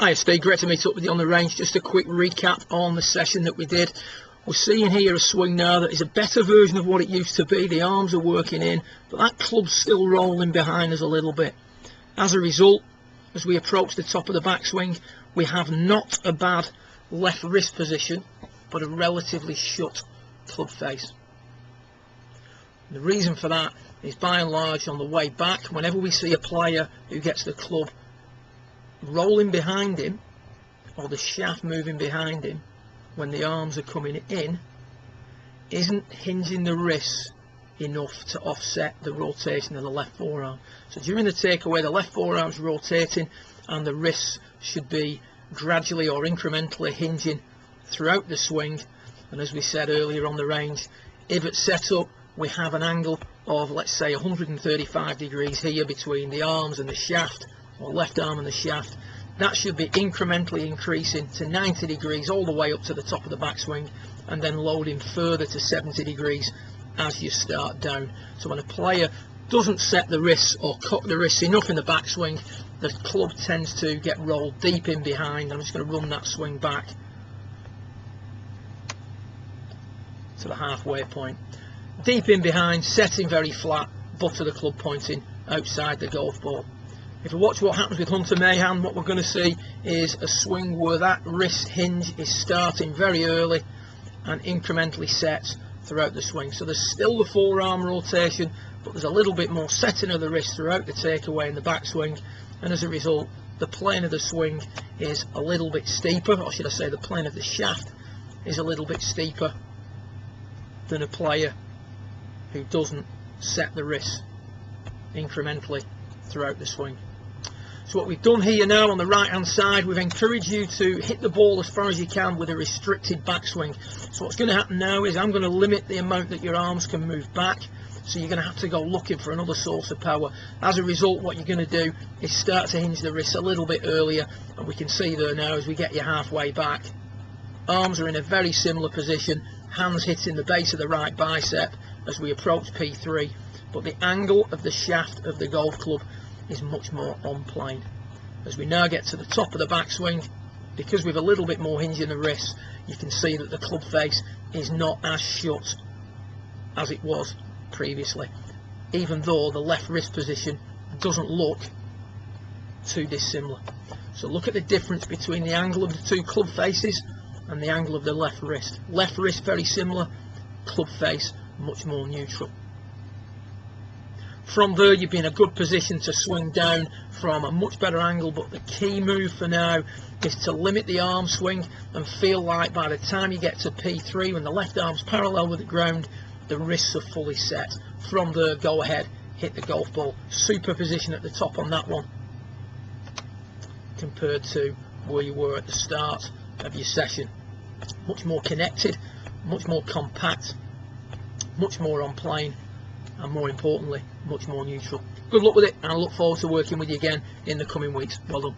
Hi Steve, great to meet up with you on the range. Just a quick recap on the session that we did. We're seeing here a swing now that is a better version of what it used to be. The arms are working in, but that club's still rolling behind us a little bit. As a result, as we approach the top of the backswing, we have not a bad left wrist position, but a relatively shut club face. And the reason for that is, by and large, on the way back, whenever we see a player who gets the club rolling behind him or the shaft moving behind him when the arms are coming in, isn't hinging the wrists enough to offset the rotation of the left forearm. So during the takeaway, the left forearm's rotating and the wrists should be gradually or incrementally hinging throughout the swing. And as we said earlier on the range, if at setup we have an angle of, let's say, 135 degrees here between the arms and the shaft, or left arm and the shaft, that should be incrementally increasing to 90 degrees all the way up to the top of the backswing, and then loading further to 70 degrees as you start down. So when a player doesn't set the wrists or cock the wrists enough in the backswing, the club tends to get rolled deep in behind. I'm just going to run that swing back to the halfway point. Deep in behind, setting very flat, butt of the club pointing outside the golf ball. If we watch what happens with Hunter Mahan, what we're going to see is a swing where that wrist hinge is starting very early and incrementally sets throughout the swing. So there's still the forearm rotation, but there's a little bit more setting of the wrist throughout the takeaway in the backswing, and as a result, the plane of the swing is a little bit steeper, or should I say the plane of the shaft is a little bit steeper than a player who doesn't set the wrist incrementally throughout the swing. So what we've done here now on the right hand side, we've encouraged you to hit the ball as far as you can with a restricted backswing. So what's going to happen now is I'm going to limit the amount that your arms can move back, so you're going to have to go looking for another source of power. As a result, what you're going to do is start to hinge the wrists a little bit earlier, and we can see there now as we get you halfway back, arms are in a very similar position, hands hitting the base of the right bicep as we approach P3, but the angle of the shaft of the golf club is much more on plane. As we now get to the top of the backswing, because we've a little bit more hinge in the wrists, you can see that the club face is not as shut as it was previously, even though the left wrist position doesn't look too dissimilar. So look at the difference between the angle of the two club faces and the angle of the left wrist. Left wrist very similar, club face much more neutral. From there, you'd be in a good position to swing down from a much better angle, but the key move for now is to limit the arm swing and feel like by the time you get to P3, when the left arm's parallel with the ground, the wrists are fully set. From there, go ahead, hit the golf ball. Super position at the top on that one compared to where you were at the start of your session. Much more connected, much more compact, much more on plane, and more importantly, much more neutral. Good luck with it, and I look forward to working with you again in the coming weeks. Well done.